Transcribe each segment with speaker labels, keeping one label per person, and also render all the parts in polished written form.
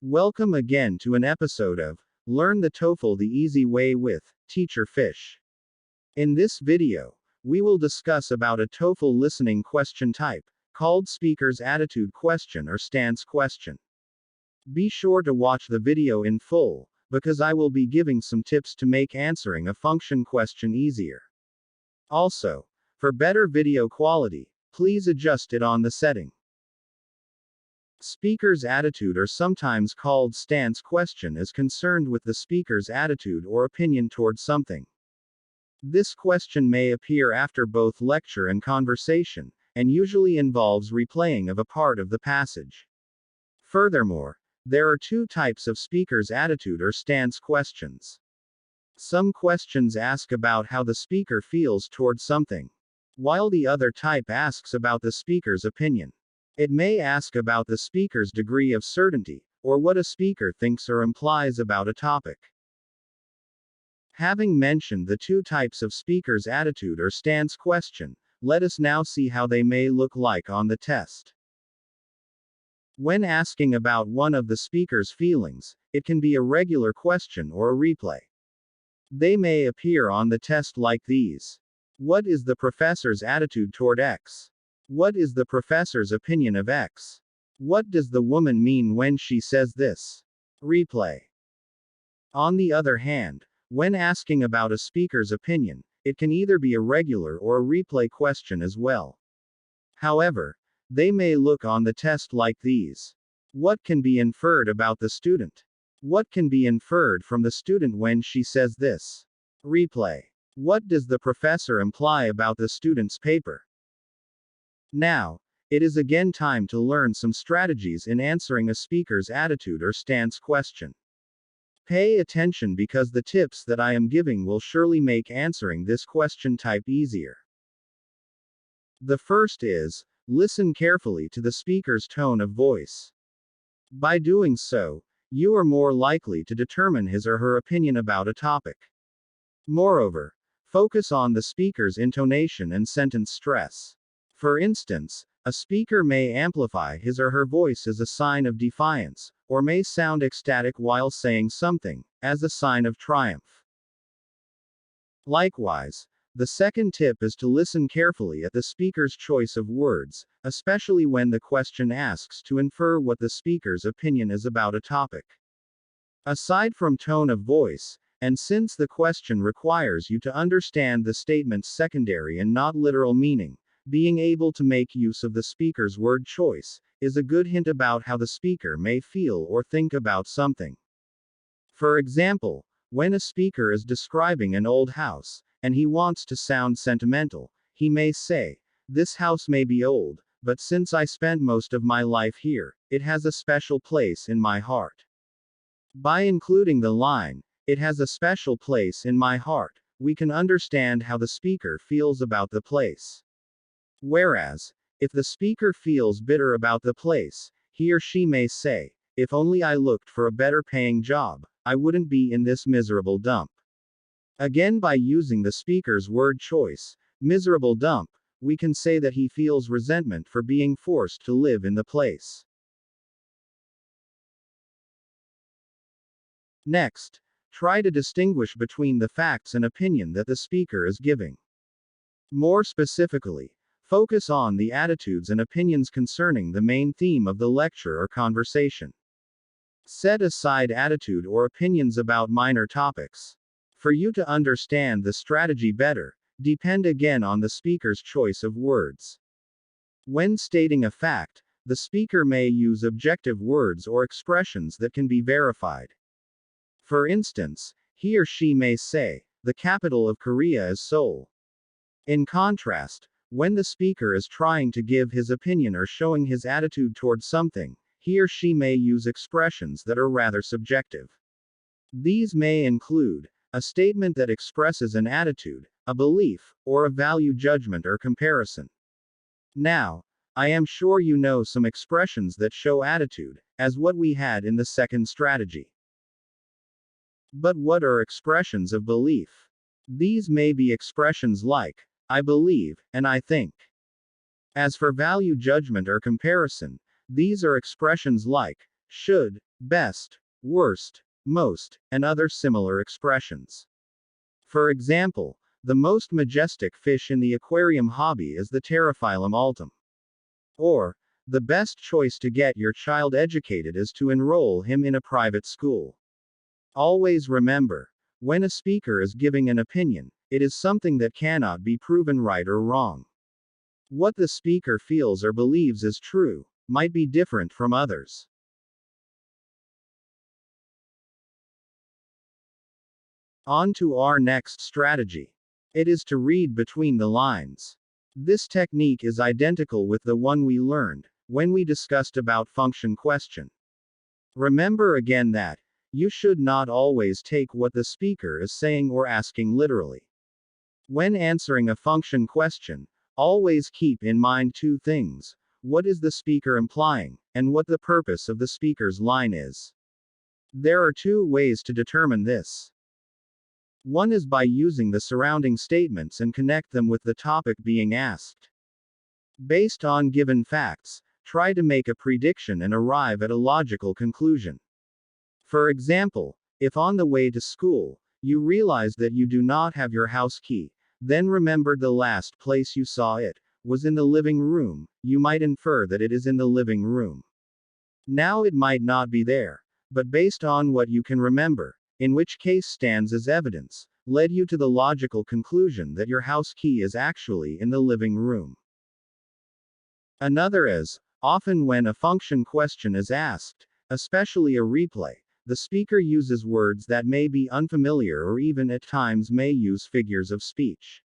Speaker 1: Welcome again to an episode of Learn the TOEFL the Easy Way with Teacher Fish. In this video, we will discuss about a TOEFL listening question type, called speaker's attitude question or stance question. Be sure to watch the video in full, because I will be giving some tips to make answering a function question easier. Also, for better video quality, please adjust it on the setting. Speaker's attitude, or sometimes called stance question, is concerned with the speaker's attitude or opinion toward something. This question may appear after both lecture and conversation, and usually involves replaying of a part of the passage. Furthermore, there are two types of speaker's attitude or stance questions. Some questions ask about how the speaker feels toward something, while the other type asks about the speaker's opinion. It may ask about the speaker's degree of certainty, or what a speaker thinks or implies about a topic. Having mentioned the two types of speaker's attitude or stance question, let us now see how they may look like on the test. When asking about one of the speaker's feelings, it can be a regular question or a replay. They may appear on the test like these. What is the professor's attitude toward X? What is the professor's opinion of X? What does the woman mean when she says this? Replay. On the other hand, when asking about a speaker's opinion, it can either be a regular or a replay question as well. However, they may look on the test like these. What can be inferred about the student? What can be inferred from the student when she says this? Replay. What does the professor imply about the student's paper? Now, it is again time to learn some strategies in answering a speaker's attitude or stance question. Pay attention, because the tips that I am giving will surely make answering this question type easier. The first is, listen carefully to the speaker's tone of voice. By doing so, you are more likely to determine his or her opinion about a topic. Moreover, focus on the speaker's intonation and sentence stress. For instance, a speaker may amplify his or her voice as a sign of defiance, or may sound ecstatic while saying something, as a sign of triumph. Likewise, the second tip is to listen carefully at the speaker's choice of words, especially when the question asks to infer what the speaker's opinion is about a topic. Aside from tone of voice, and since the question requires you to understand the statement's secondary and not literal meaning, being able to make use of the speaker's word choice is a good hint about how the speaker may feel or think about something. For example, when a speaker is describing an old house, and he wants to sound sentimental, he may say, "This house may be old, but since I spent most of my life here, it has a special place in my heart." By including the line, "It has a special place in my heart," we can understand how the speaker feels about the place. Whereas, if the speaker feels bitter about the place, he or she may say, "If only I looked for a better paying job, I wouldn't be in this miserable dump." Again, by using the speaker's word choice, miserable dump, we can say that he feels resentment for being forced to live in the place. Next, try to distinguish between the facts and opinion that the speaker is giving. More specifically, focus on the attitudes and opinions concerning the main theme of the lecture or conversation. Set aside attitude or opinions about minor topics. For you to understand the strategy better, depend again on the speaker's choice of words. When stating a fact, the speaker may use objective words or expressions that can be verified. For instance, he or she may say, "The capital of Korea is Seoul." In contrast, when the speaker is trying to give his opinion or showing his attitude towards something, he or she may use expressions that are rather subjective. These may include a statement that expresses an attitude, a belief, or a value judgment or comparison. Now, I am sure you know some expressions that show attitude, as what we had in the second strategy. But what are expressions of belief? These may be expressions like, "I believe," and "I think." As for value judgment or comparison, these are expressions like, "should," best, worst, most, and other similar expressions. For example, the most majestic fish in the aquarium hobby is the Pterophyllum altum. Or, the best choice to get your child educated is to enroll him in a private school. Always remember, when a speaker is giving an opinion, it is something that cannot be proven right or wrong. What the speaker feels or believes is true, might be different from others. On to our next strategy. It is to read between the lines. This technique is identical with the one we learned when we discussed about function question. Remember again that you should not always take what the speaker is saying or asking literally. When answering a function question, always keep in mind two things: what is the speaker implying, and what the purpose of the speaker's line is. There are two ways to determine this. One is by using the surrounding statements and connect them with the topic being asked. Based on given facts, try to make a prediction and arrive at a logical conclusion. For example, if on the way to school, you realize that you do not have your house key, then remembered the last place you saw it was in the living room, you might infer that it is in the living room. Now it might not be there, but based on what you can remember, in which case stands as evidence, led you to the logical conclusion that your house key is actually in the living room. Another is, often when a function question is asked, especially a replay, the speaker uses words that may be unfamiliar or even at times may use figures of speech.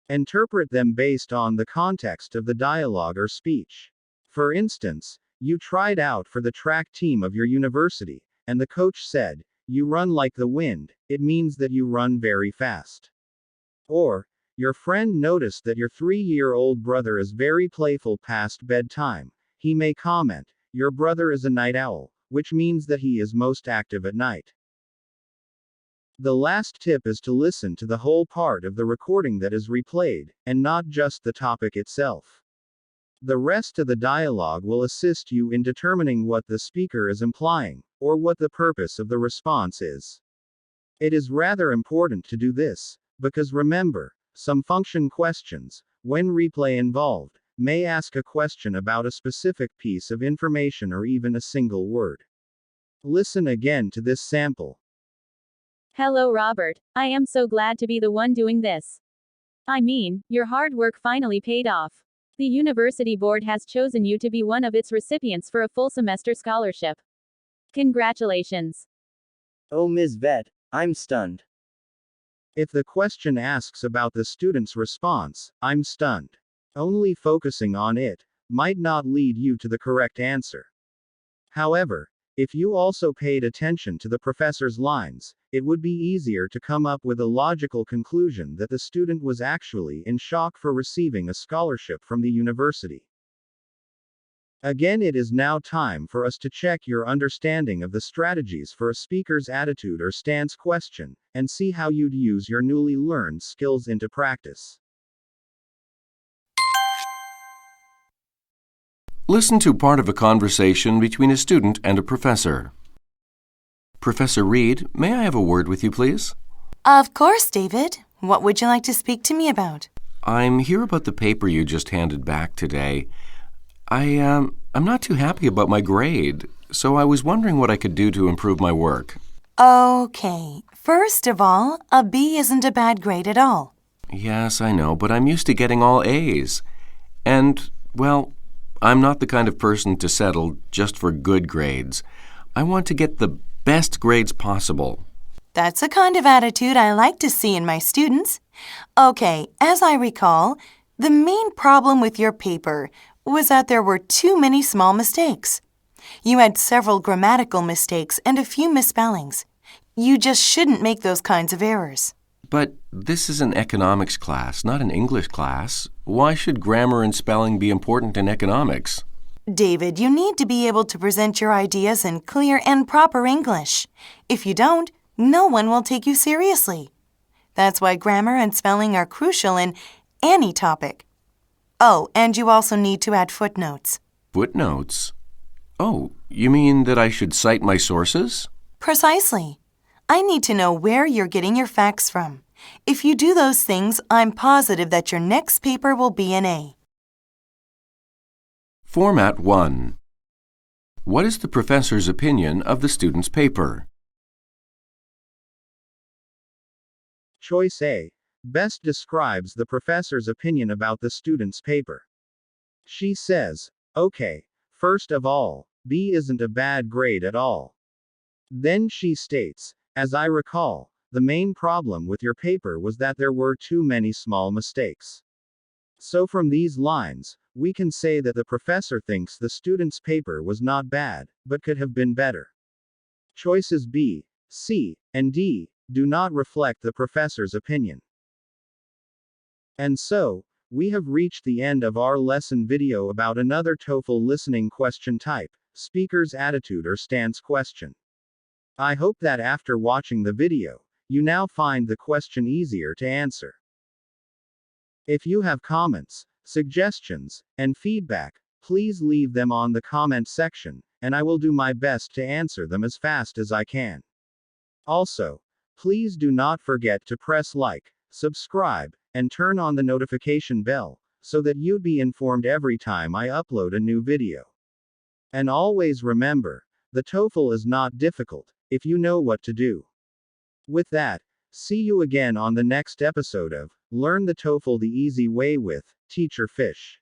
Speaker 1: Interpret them based on the context of the dialogue or speech. For instance, you tried out for the track team of your university, and the coach said, "You run like the wind," it means that you run very fast. Or, your friend noticed that your 3-year-old brother is very playful past bedtime. He may comment, "Your brother is a night owl," which means that he is most active at night. The last tip is to listen to the whole part of the recording that is replayed, and not just the topic itself. The rest of the dialogue will assist you in determining what the speaker is implying, or what the purpose of the response is. It is rather important to do this, because remember, some function questions, when replay involved, may ask a question about a specific piece of information or even a single word. Listen again to this sample.
Speaker 2: Hello, Robert. I am so glad to be the one doing this. I mean, your hard work finally paid off. The university board has chosen you to be one of its recipients for a full semester scholarship. Congratulations.
Speaker 3: Oh, Ms. Vet, I'm stunned.
Speaker 1: If the question asks about the student's response, "I'm stunned," only focusing on it might not lead you to the correct answer. However, if you also paid attention to the professor's lines, it would be easier to come up with a logical conclusion that the student was actually in shock for receiving a scholarship from the university. Again, it is now time for us to check your understanding of the strategies for a speaker's attitude or stance question, and see how you'd use your newly learned skills into practice.
Speaker 4: Listen to part of a conversation between a student and a professor. Professor Reed, may I have a word with you, please?
Speaker 5: Of course, David. What would you like to speak to me about?
Speaker 4: I'm here about the paper you just handed back today. I'm not too happy about my grade, so I was wondering what I could do to improve my work.
Speaker 5: Okay. First of all, a B isn't a bad grade at all.
Speaker 4: Yes, I know, but I'm used to getting all A's. And, well, I'm not the kind of person to settle just for good grades. I want to get the best grades possible.
Speaker 5: That's a kind of attitude I like to see in my students. Okay, as I recall, the main problem with your paper was that there were too many small mistakes. You had several grammatical mistakes and a few misspellings. You just shouldn't make those kinds of errors.
Speaker 4: But this is an economics class, not an English class. Why should grammar and spelling be important in economics?
Speaker 5: David, you need to be able to present your ideas in clear and proper English. If you don't, no one will take you seriously. That's why grammar and spelling are crucial in any topic. Oh, and you also need to add footnotes.
Speaker 4: Footnotes? Oh, you mean that I should cite my sources?
Speaker 5: Precisely. I need to know where you're getting your facts from. If you do those things, I'm positive that your next paper will be an A.
Speaker 4: Format 1. What is the professor's opinion of the student's paper?
Speaker 1: Choice A. Best describes the professor's opinion about the student's paper. She says, "Okay, first of all, B isn't a bad grade at all." Then she states, "As I recall, the main problem with your paper was that there were too many small mistakes." So from these lines, we can say that the professor thinks the student's paper was not bad, but could have been better. Choices B, C, and D do not reflect the professor's opinion. And so, we have reached the end of our lesson video about another TOEFL listening question type, speaker's attitude or stance question. I hope that after watching the video, you now find the question easier to answer. If you have comments, suggestions, and feedback, please leave them on the comment section, and I will do my best to answer them as fast as I can. Also, please do not forget to press like, subscribe, and turn on the notification bell, so that you'd be informed every time I upload a new video. And always remember, the TOEFL is not difficult, if you know what to do. With that, see you again on the next episode of Learn the TOEFL the Easy Way with Teacher Fish.